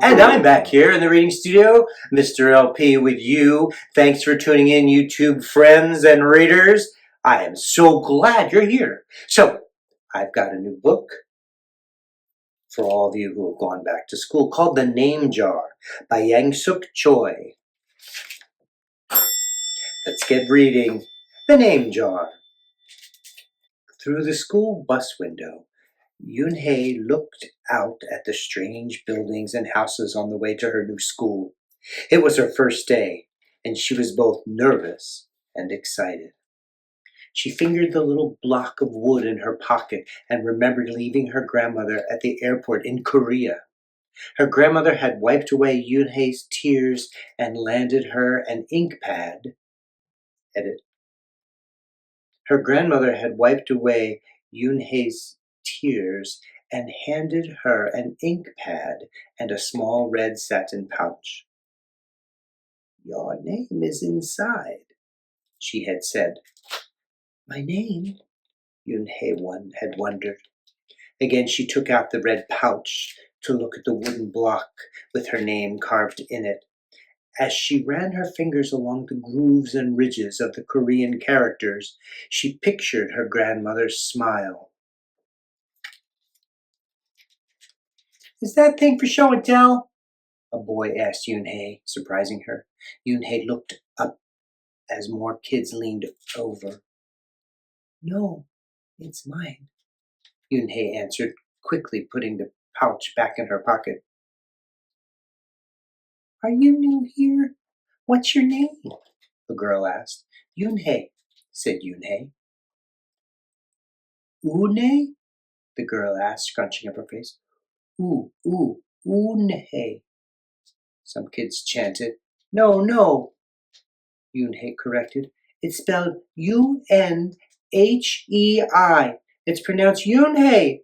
And I'm back here in the reading studio, Mr. LP with you. Thanks for tuning in, YouTube friends and readers. I am so glad you're here. So, I've got a new book for all of you who have gone back to school called The Name Jar by Yangsook Choi. Let's get reading The Name Jar. Through the school bus window, Yoon-hae looked out at the strange buildings and houses on the way to her new school. It was her first day, and she was both nervous and excited. She fingered the little block of wood in her pocket and remembered leaving her grandmother at the airport in Korea. Her grandmother had wiped away Yoon-hae's tears and landed her an ink pad. Edit. Her grandmother had wiped away Yoon-hae's tears and handed her an ink pad and a small red satin pouch. "Your name is inside," she had said. "My name?" Yoon-hae had wondered. Again she took out the red pouch to look at the wooden block with her name carved in it. As she ran her fingers along the grooves and ridges of the Korean characters, she pictured her grandmother's smile. "Is that thing for show and tell?" a boy asked Yoon-hae, surprising her. Yoon-hae looked up as more kids leaned over. "No, it's mine," Yoon-hae answered, quickly putting the pouch back in her pocket. "Are you new here? What's your name?" the girl asked. "Yoon-hae," said Yoon-hae. "Une?" the girl asked, scrunching up her face. Une," some kids chanted. No, Yoon-hae corrected. "It's spelled Unhei. It's pronounced Yoon-hae."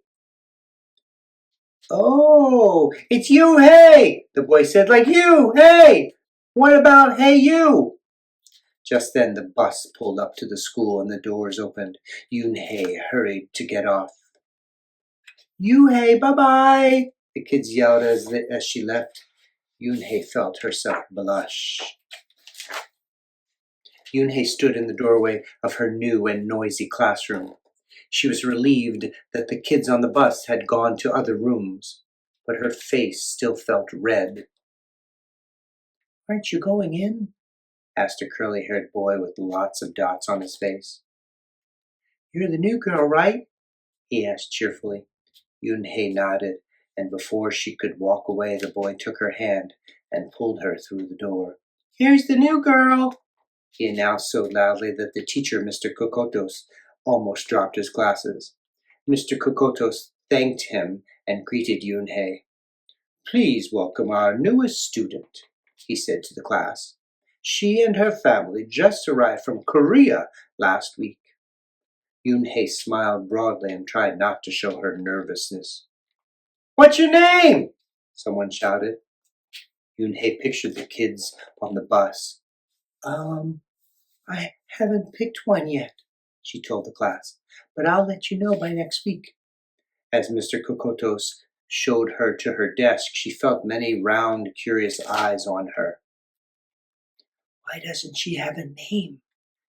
"Oh, it's you, hey," the boy said, "like you, hey. What about hey you?" Just then the bus pulled up to the school and the doors opened. Yoon-hae hurried to get off. "Yoon-hae, bye-bye," the kids yelled as she left. Yoon-hae felt herself blush. Yoon-hae stood in the doorway of her new and noisy classroom. She was relieved that the kids on the bus had gone to other rooms, but her face still felt red. "Aren't you going in?" asked a curly-haired boy with lots of dots on his face. "You're the new girl, right?" he asked cheerfully. Yoon-hae nodded, and before she could walk away, the boy took her hand and pulled her through the door. "Here's the new girl," he announced so loudly that the teacher, Mr. Kokotos, almost dropped his glasses. Mr. Kokotos thanked him and greeted Yoon-hae. "Please welcome our newest student," he said to the class. "She and her family just arrived from Korea last week." Yoon-hae smiled broadly and tried not to show her nervousness. "What's your name?" someone shouted. Yoon-hae pictured the kids on the bus. "I haven't picked one yet," she told the class, "but I'll let you know by next week." As Mr. Kokotos showed her to her desk, she felt many round, curious eyes on her. "Why doesn't she have a name?"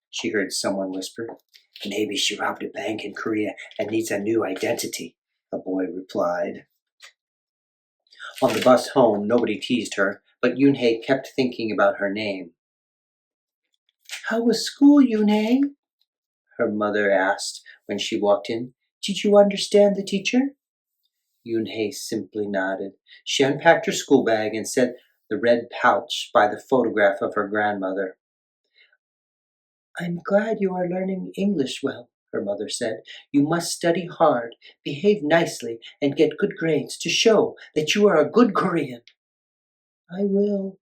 she heard someone whisper. "Maybe she robbed a bank in Korea and needs a new identity," a boy replied. On the bus home, nobody teased her, but Yoon-hae kept thinking about her name. "How was school, Yoon-hae?" her mother asked when she walked in. "Did you understand the teacher?" Yoon-hae simply nodded. She unpacked her school bag and set the red pouch by the photograph of her grandmother. "I'm glad you are learning English well," her mother said. "You must study hard, behave nicely, and get good grades to show that you are a good Korean." "I will,"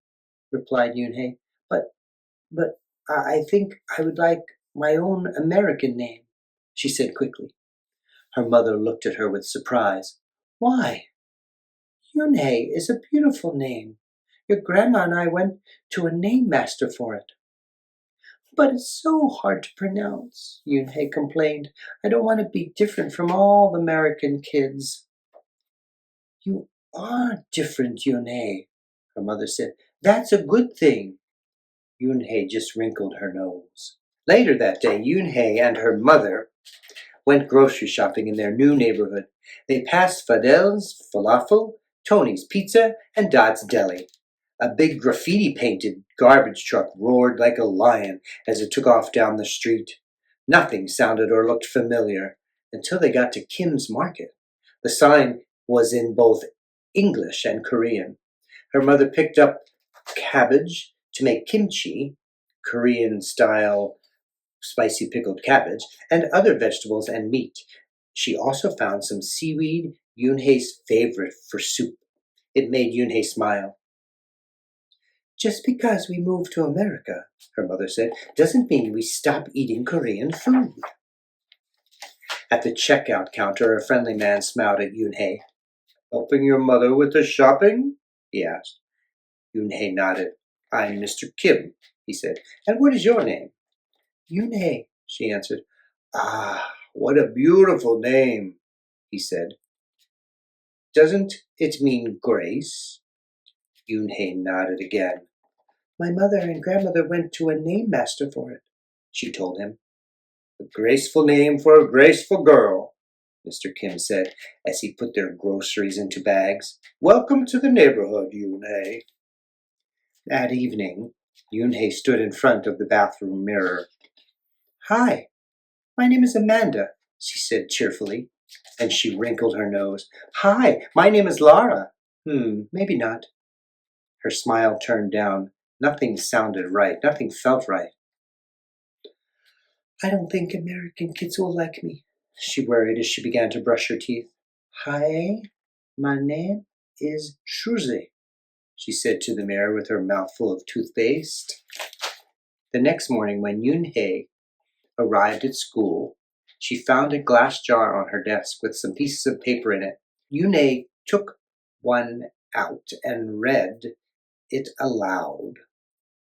replied Yoon-hae. But I think I would like my own American name," she said quickly. Her mother looked at her with surprise. "Why? Yoon-hae is a beautiful name. Your grandma and I went to a name master for it." "But it's so hard to pronounce," Yoon-hae complained. "I don't want to be different from all the American kids." are different, Yunhei, her mother said. That's a good thing. Yunhei just wrinkled her nose. Later that day, Yunhei and her mother went grocery shopping in their new neighborhood. They passed Fidel's Falafel, Tony's Pizza, and Dot's Deli. A big graffiti-painted garbage truck roared like a lion as it took off down the street. Nothing sounded or looked familiar until they got to Kim's Market. The sign was in both English and Korean. Her mother picked up cabbage to make kimchi, Korean-style spicy pickled cabbage, and other vegetables and meat. She also found some seaweed, Yunhei's favorite for soup. It made Yunhei smile. Just because we moved to America, her mother said, doesn't mean we stop eating Korean food. At the checkout counter, a friendly man smiled at Yunhei. Helping your mother with the shopping? He asked. Yunhei nodded. I'm Mr. Kim, he said. And what is your name? Yunhei, she answered. Ah, what a beautiful name, he said. Doesn't it mean grace? Yunhei nodded again. My mother and grandmother went to a name master for it, she told him. A graceful name for a graceful girl, Mr. Kim said as he put their groceries into bags. Welcome to the neighborhood, Yunhei. That evening, Yunhei stood in front of the bathroom mirror. Hi, my name is Amanda, she said cheerfully, and she wrinkled her nose. Hi, my name is Lara. Maybe not. Her smile turned down. Nothing sounded right. Nothing felt right. I don't think American kids will like me, she worried as she began to brush her teeth. Hi, my name is Shuzi, she said to the mirror with her mouth full of toothpaste. The next morning, when Yunhei arrived at school, she found a glass jar on her desk with some pieces of paper in it. Yunhei took one out and read it aloud.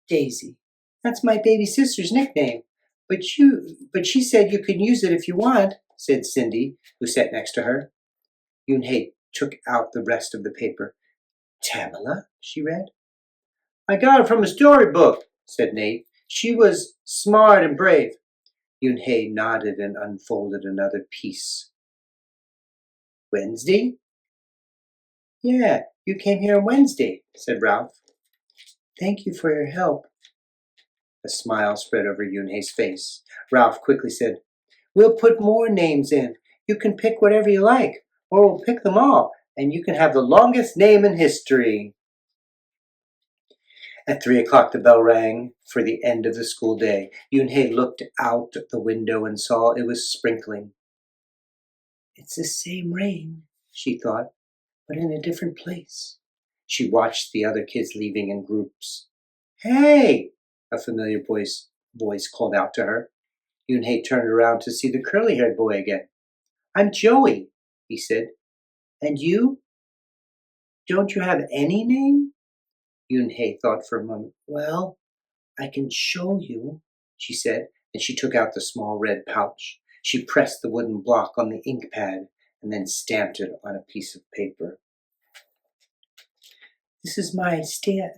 Daisy. That's my baby sister's nickname. But she said you can use it if you want, said Cindy, who sat next to her. Yunhei took out the rest of the paper. Tamala, she read. I got it from a storybook, said Nate. She was smart and brave. Yunhei nodded and unfolded another piece. Wednesday? Yeah, you came here on Wednesday, said Ralph. Thank you for your help. A smile spread over Yunhei's face. Ralph quickly said, We'll put more names in. You can pick whatever you like, or we'll pick them all, and you can have the longest name in history. At 3 o'clock the bell rang for the end of the school day. Yunhei looked out the window and saw it was sprinkling. It's the same rain, she thought, but in a different place. She watched the other kids leaving in groups. Hey! A familiar voice called out to her. Yunhei turned around to see the curly-haired boy again. I'm Joey, he said. And you? Don't you have any name? Yunhei thought for a moment. Well, I can show you, she said, and she took out the small red pouch. She pressed the wooden block on the ink pad and then stamped it on a piece of paper. This is my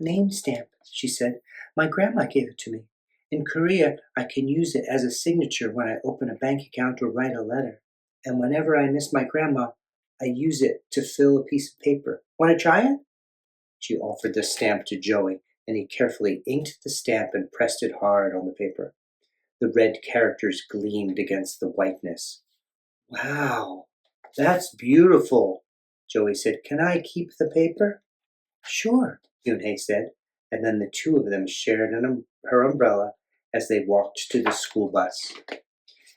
name stamp, she said. My grandma gave it to me. In Korea, I can use it as a signature when I open a bank account or write a letter. And whenever I miss my grandma, I use it to fill a piece of paper. Want to try it? She offered the stamp to Joey, and he carefully inked the stamp and pressed it hard on the paper. The red characters gleamed against the whiteness. Wow, that's beautiful, Joey said. Can I keep the paper? Sure, Yunhei said, and then the two of them shared her umbrella as they walked to the school bus.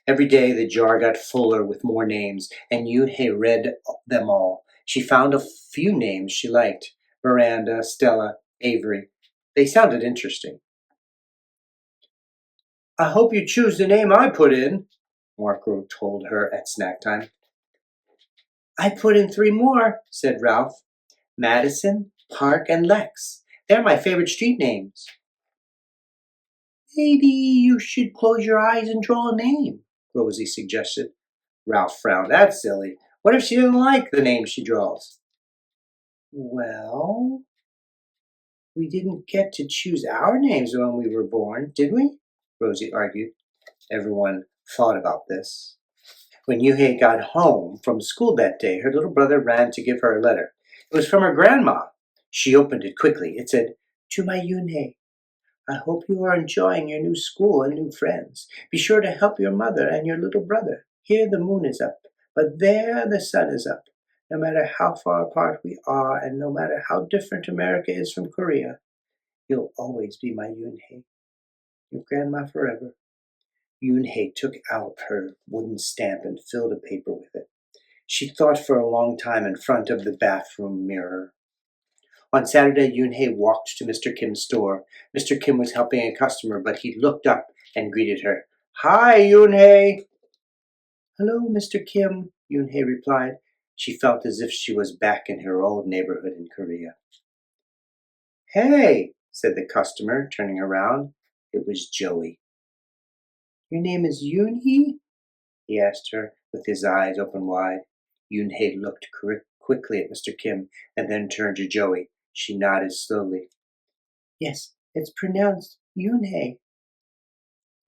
Every day the jar got fuller with more names, and Yunhei read them all. She found a few names she liked. Miranda, Stella, Avery. They sounded interesting. I hope you choose the name I put in, Marco told her at snack time. I put in 3 more, said Ralph. Madison, Park, and Lex. They're my favorite street names. Maybe you should close your eyes and draw a name, Rosie suggested. Ralph frowned. That's silly. What if she didn't like the name she draws? Well, we didn't get to choose our names when we were born, did we? Rosie argued. Everyone thought about this. When Yuhei got home from school that day, her little brother ran to give her a letter. It was from her grandma. She opened it quickly. It said, "To my Yunhei, I hope you are enjoying your new school and new friends. Be sure to help your mother and your little brother. Here the moon is up, but there the sun is up. No matter how far apart we are, and no matter how different America is from Korea, you'll always be my Yunhei, your grandma forever." Yunhei took out her wooden stamp and filled a paper with it. She thought for a long time in front of the bathroom mirror. On Saturday, Yunhei walked to Mr. Kim's store. Mr. Kim was helping a customer, but he looked up and greeted her. "Hi, Yunhei." "Hello, Mr. Kim," Yunhei replied. She felt as if she was back in her old neighborhood in Korea. "Hey," said the customer, turning around. It was Joey. "Your name is Yoonhee?" he asked her, with his eyes open wide. Yoonhei looked quickly at Mr. Kim and then turned to Joey. She nodded slowly. "Yes, it's pronounced Yoonhei."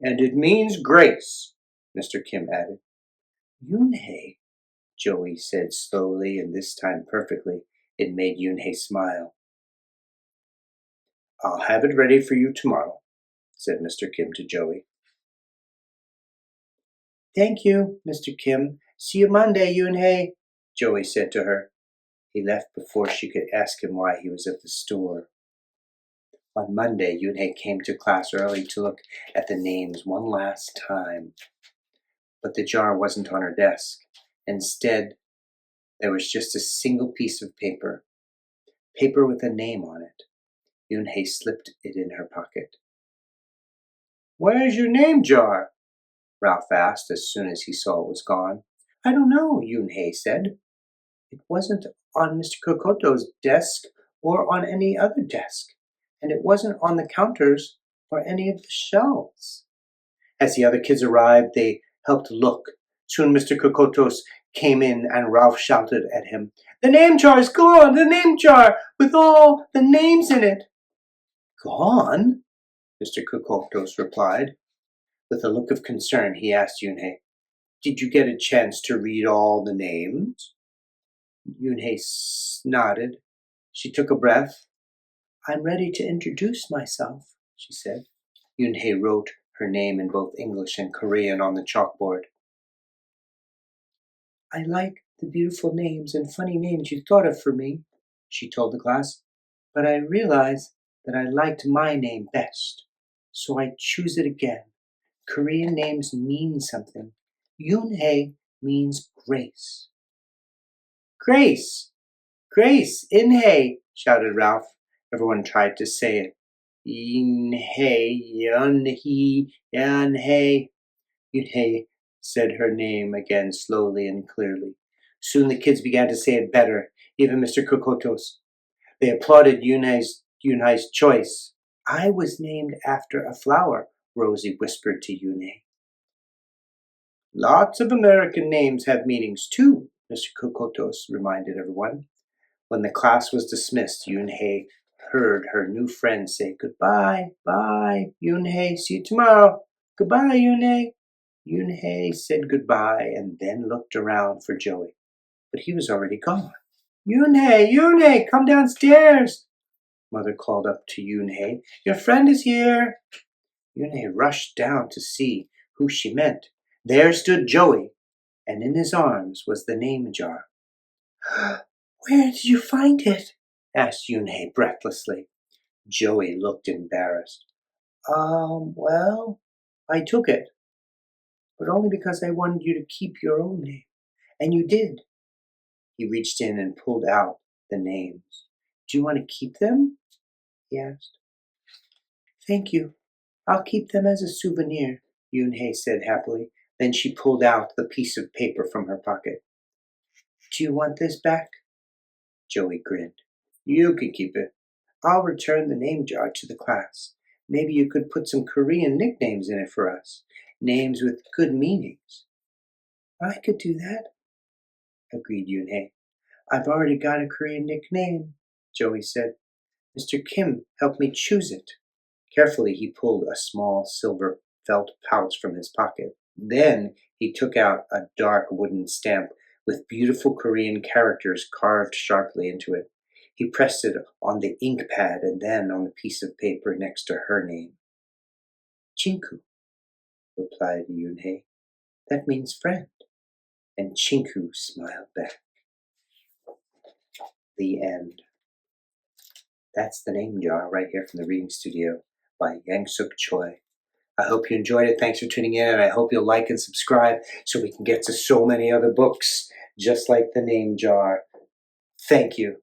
"And it means grace," Mr. Kim added. "Yoonhei," Joey said slowly, and this time perfectly. It made Yoonhei smile. "I'll have it ready for you tomorrow," said Mr. Kim to Joey. "Thank you, Mr. Kim. See you Monday, Yoonhei," Joey said to her. He left before she could ask him why he was at the store. On Monday, Yoonhei came to class early to look at the names one last time. But the jar wasn't on her desk. Instead, there was just a single piece of paper with a name on it. Yoonhei slipped it in her pocket. "Where's your name jar?" Ralph asked as soon as he saw it was gone. "I don't know," Yoonhei said. "It wasn't on Mr. Kokoto's desk or on any other desk, and it wasn't on the counters or any of the shelves." As the other kids arrived, they helped look. Soon Mr. Kokotos came in and Ralph shouted at him, "The name jar is gone! The name jar with all the names in it!" "Gone?" Mr. Kokotos replied. With a look of concern, he asked Yoonhei, "Did you get a chance to read all the names?" Yoonhei nodded. She took a breath. "I'm ready to introduce myself," she said. Yoonhei wrote her name in both English and Korean on the chalkboard. "I like the beautiful names and funny names you thought of for me," she told the class, "but I realize that I liked my name best, so I choose it again. Korean names mean something. Yoonhei means grace." "Grace! Grace! Inhei!" shouted Ralph. Everyone tried to say it. "Inhei, Yunhei, Yanhei." Yunhei said her name again slowly and clearly. Soon the kids began to say it better, even Mr. Kokotos. They applauded Yunhei's choice. "I was named after a flower," Rosie whispered to Yunhei. "Lots of American names have meanings too," Mr. Kokotos reminded everyone. When the class was dismissed, Yoonhei heard her new friend say, "Goodbye, bye, Yoonhei, see you tomorrow. Goodbye, Yoonhei." Yoonhei said goodbye and then looked around for Joey, but he was already gone. "Yoonhei, Yoonhei, come downstairs," Mother called up to Yoonhei. "Your friend is here." Yoonhei rushed down to see who she meant. There stood Joey, and in his arms was the name jar. "Where did you find it?" asked Yoonhei breathlessly. Joey looked embarrassed. Well, I took it, but only because I wanted you to keep your own name. And you did." He reached in and pulled out the names. "Do you want to keep them?" he asked. "Thank you. I'll keep them as a souvenir," Yoonhei said happily. Then she pulled out the piece of paper from her pocket. "Do you want this back?" Joey grinned. "You can keep it. I'll return the name jar to the class. Maybe you could put some Korean nicknames in it for us. Names with good meanings." "I could do that," agreed Yoonhei. "I've already got a Korean nickname, Joey said. Mr. Kim helped me choose it. Carefully, he pulled a small silver felt pouch from his pocket. Then he took out a dark wooden stamp with beautiful Korean characters carved sharply into it. He pressed it on the ink pad and then on the piece of paper next to her name. Chinku, replied Yunhei. That means friend. And Chinku smiled back. The end. That's the name jar right here from the Reading Studio by Yangsook Choi. I hope you enjoyed it. Thanks for tuning in, and I hope you'll like and subscribe so we can get to so many other books just like the name jar. Thank you.